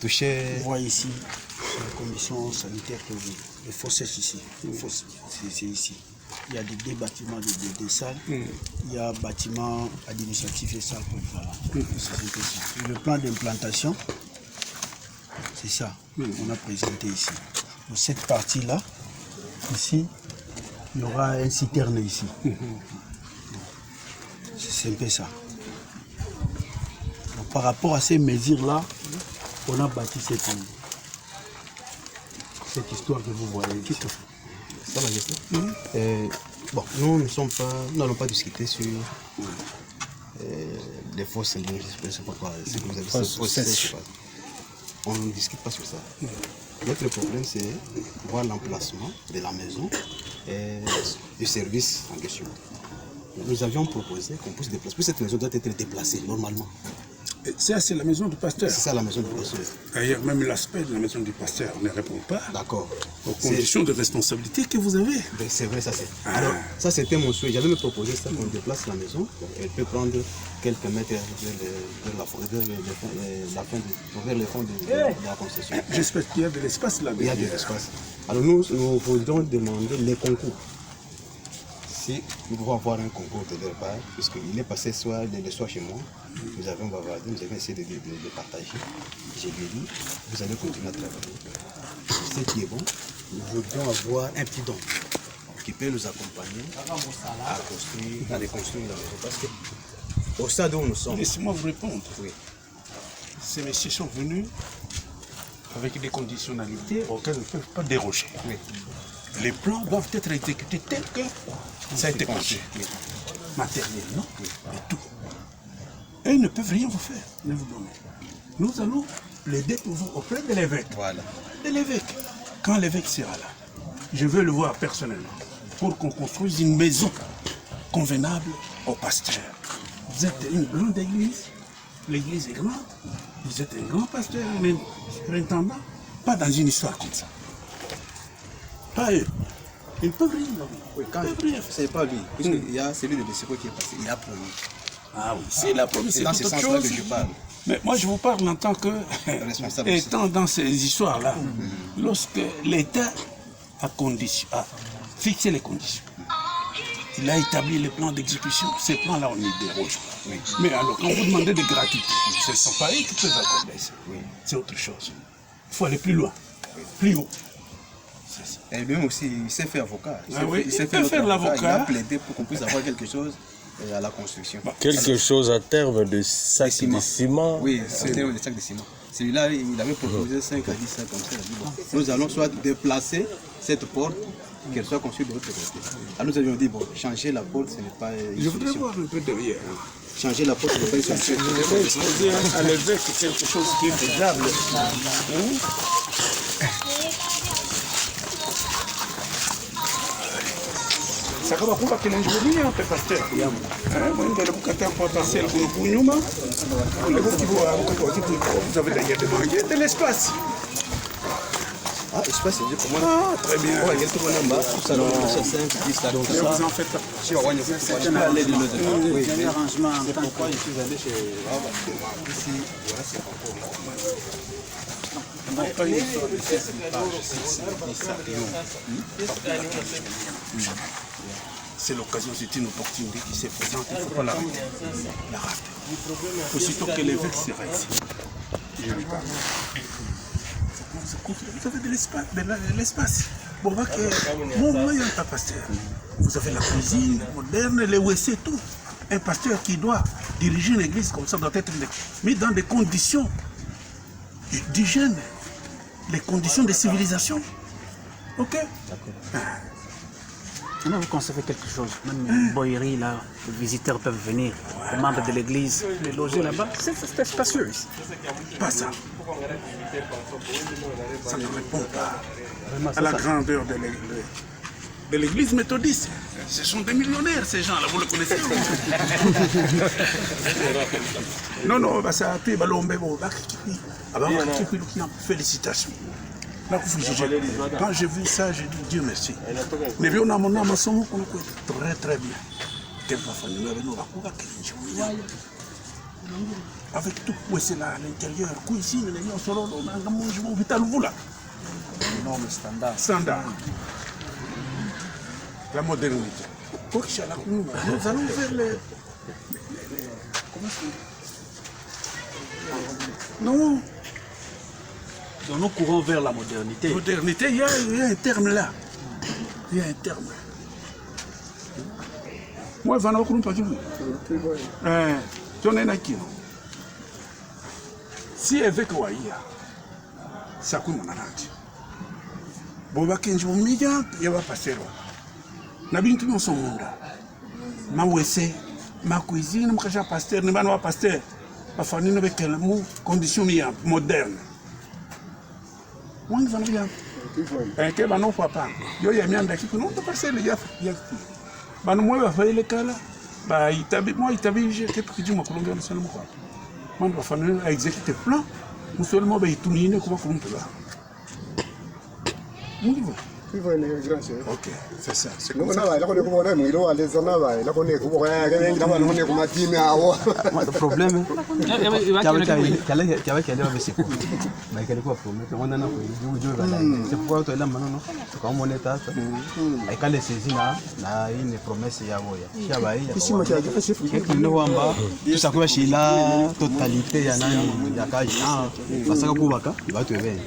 Touché. On voit ici les conditions sanitaires que vous. Les fosses ici. C'est ici. Il y a deux bâtiments de salles. Il y a bâtiment administratif et salle polyvalente. C'est un peu ça. Le plan d'implantation, c'est ça. On a présenté ici. Dans cette partie-là, ici, il y aura un citerne ici. C'est un peu ça. Donc, par rapport à ces mesures-là, on a bâti cette histoire que vous voyez ici. Ça va, Majesté. Bon, nous n'allons pas discuter sur les fausses lignes, je ne sais pas quoi, ce que vous avez dit. On ne discute pas sur ça. Notre problème, c'est voir l'emplacement de la maison et du service en question. Nous avions proposé qu'on puisse déplacer. Puis cette maison doit être déplacée normalement. Ça, c'est la maison du pasteur. C'est ça la maison du pasteur. D'ailleurs, même l'aspect de la maison du pasteur ne répond pas aux conditions de responsabilité que vous avez. Ben, c'est vrai, ça c'est. Alors, ça c'était mon souhait. J'avais me proposé ça qu'on déplace la maison. Elle peut prendre quelques mètres vers le fond de la concession. J'espère qu'il y a de l'espace là-bas. Il y a de l'espace. Alors, nous voudrions demander les concours. Si nous pouvons avoir un concours de leur part, puisqu'il est passé le soir chez moi, nous avons bavardé, nous avons essayé de partager. J'ai lui dit, vous allez continuer à travailler. Ce qui est bon, nous voudrions avoir un petit don qui peut nous accompagner à reconstruire la maison. Parce qu'au stade où nous sommes... Laissez-moi vous répondre. Oui. Ces messieurs sont venus avec des conditionnalités auxquelles ils ne peuvent pas déroger. Oui. Les plans doivent être exécutés tels que ça a été conçu. Matériellement et tout. Et ils ne peuvent rien vous faire, ne vous donner. Nous allons les déposer auprès de l'évêque. Voilà. De l'évêque. Quand l'évêque sera là, je veux le voir personnellement pour qu'on construise une maison convenable au pasteur. Vous êtes une grande église, l'église est grande, vous êtes un grand pasteur, un intendant, pas dans une histoire comme ça. Pas eux. Ils ne peuvent rien. Oui, quand c'est pas lui, puisqu'il y a celui de Desseko qui est passé, il a promis. Ah oui, s'il a promis, c'est dans ce toute autre sens-là chose. que je parle. Mais moi, je vous parle en tant que, responsable étant dans ces histoires-là, lorsque l'État a fixé les conditions, il a établi les plans d'exécution, ces plans-là, on y déroge. Oui. Mais alors, quand vous demandez de gratuité, ce ne sont pas eux qui peuvent accorder ça. Oui. C'est autre chose. Il faut aller plus loin, plus haut. Et lui aussi, il s'est fait avocat. Il peut faire l'avocat. Il a plaidé pour qu'on puisse avoir quelque chose à la construction. Quelque chose à terme de sacs de ciment. Oui, c'est terme de sacs de ciment. Celui-là, il avait proposé 5 à 10 sacs comme ça. Il a dit, bon, nous allons soit déplacer cette porte, qu'elle soit construite de l'autre côté. Alors nous avions dit, bon, changer la porte, ce n'est pas une Je solution. voudrais voir un peu derrière. Changer la porte, ce n'est pas une solution. Je vais exposer à l'évêque quelque chose qui est faisable. Sakaba kuba kinanjulia pe pasteur mwende le bukata kwa parcelle pour nyuma le qui vous avez d'ailleurs demandé de l'espace. Ah, espace, c'est pour moi. Ah, très bien. Ouais, il y a tout le monde en bas, tout ça, donc 5, 10 ça. Donc Ne vous en faites pas. c'est un arrangement. C'est pourquoi je suis allé chez ici, voilà, c'est encore C'est l'occasion, c'est une opportunité qui s'est présentée. Il ne faut pas la rater. Aussitôt que l'évêque sera ici, je lui parle. Vous avez de l'espace. Bon, mon moyen est un pasteur. Vous avez la cuisine moderne, les WC, tout. Un pasteur qui doit diriger une église comme ça doit être mis dans des conditions d'hygiène, les conditions de civilisation. Ok? D'accord. Maintenant, vous concevez quelque chose, même une boyerie là, les visiteurs peuvent venir, les membres de l'église, les loger là-bas, c'est spacieux ici. Pas ça. Ça ne répond pas à la grandeur de l'église méthodiste. Ce sont des millionnaires, ces gens-là, vous le connaissez. Non, ça a été félicitations. Quand j'ai vu ça, j'ai dit Dieu merci. Mais on a mon âme très très bien. Avec tout, où c'est là à l'intérieur, cuisine, les gens sont là, Norme standard. standard. La modernité. Nous allons vers les... Comment est-ce que... Non, Donc nous courons vers la modernité. modernité, il y a un terme là. Il y a un terme. Moi, je ne sais pas tu en es qui. Si avec Waïa, ça coûte mon arrangement. Boba Kenji, on m'y a, il y a pas passé. N'abîme tout son monde. Ma wese, ma cuisine, ma cacha pasteur, ne va pas pasteur. Ma famille ne veut qu'elle mou conditions modernes. Moi, je vais bien. Et que non papa. Yo ya mianda qui non pas passer les gars. Bah non moi va faire le cas là. Bah il t'a moi il t'a vu que tu me colombiens le seulement quoi. Moi va faire un exécuter plan. Nous seulement bah il tourne comment peut là. Ok, c'est ça. C'est comme ça. Le problème, c'est pourquoi tu es là maintenant. Comme on est là, quand les saisines là, une promesse ya boya. Tout ça quoi chez la totalité ya nani ya kaji. Parce que kubaka, il va te venir.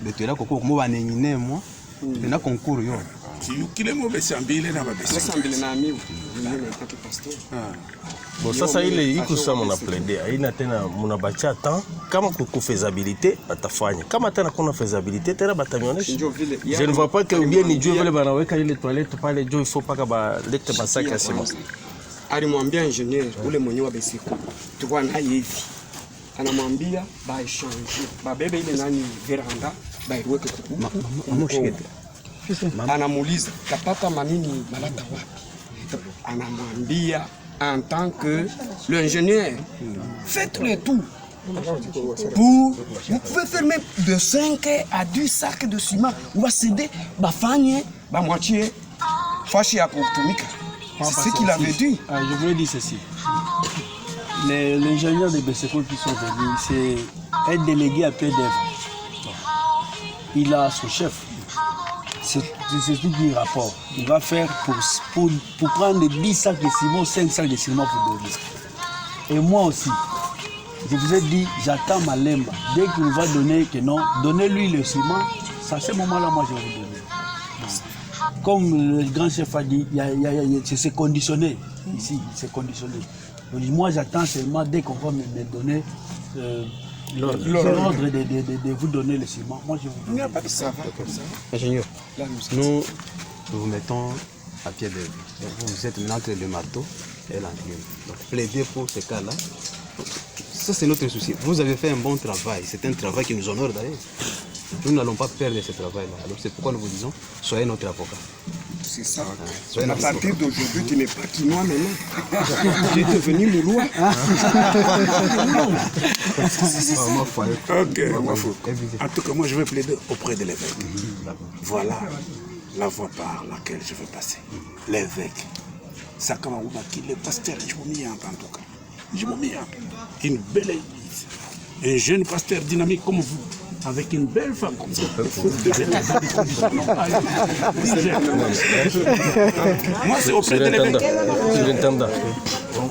De tu es là koko mo banengine moi. Na concours yo. Kile mo besambile na babesa. Besambile na amigo. Bon, sasa ile iko sama na plaidé. Haina tena munabacha temps kama kuko faisabilité batafanya. Kama tena kuna faisabilité tena batamionyesha. Je ne vois pas que bien ni Dieu vile banaweka ile toilette pale Dieu il faut paka ba lete basaka ya sima. Alimwambia engineer ule mwenye wa Besiko. Tukua na hivi. Anamwambia ba échanger. Ba bebe ile nani veranda ba iweke kuku. Anamuuliza kapata manini malata wapi? Anamwambia en tant que l'ingénieur, faites le tout. Vous pouvez faire même de 5 à 10 sacs de ciment. On va céder, bafanye, ba moitié, fashi à kutumika. C'est ce qu'il avait dit. Je voulais dire ceci. L'ingénieur de Beseko qui sont venus, c'est un délégué à pied d'œuvre. Il a son chef. C'est tout du rapport. Il va faire pour prendre 10 sacs de ciment, 5 sacs de ciment pour donner. Et moi aussi, je vous ai dit, j'attends ma lemba. Dès qu'il va donner que non, donnez-lui le ciment, à ce moment-là, moi je vais vous donner. Comme le grand chef a dit, c'est conditionné. Ici, c'est conditionné. Donc, moi j'attends seulement dès qu'on va me donner l'ordre de vous donner le ciment. Moi je vous donne. Il n'y a pas de ça. Ingénieur, nous vous mettons à pied d'œuvre. Vous êtes maintenant entre le marteau et l'enclume. Donc plaider pour ce cas-là, ça c'est notre souci. Vous avez fait un bon travail, c'est un travail qui nous honore d'ailleurs. Nous n'allons pas perdre ce travail-là. Alors c'est pourquoi nous vous disons, soyez notre avocat. C'est ça. À partir d'aujourd'hui, tu n'es pas qui moi maintenant. Tu es devenu le roi. Ok, en tout cas, moi je vais plaider auprès de l'évêque. Voilà la voie par laquelle je vais passer. L'évêque. Sakama Oubaki, le pasteur Jumia en tout cas. Jumia, une belle église. Un jeune pasteur dynamique comme vous. Avec une belle femme comme ça. Moi, c'est auprès de l'évêque. Surintendant.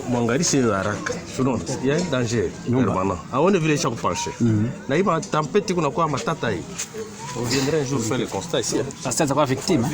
Mangari c'est la raque. Il y a un danger. On est venu chaque penché. Là, il va tempête qu'on a quoi ma tata. On viendrait un jour faire le constat ici. Ça c'est pas victime.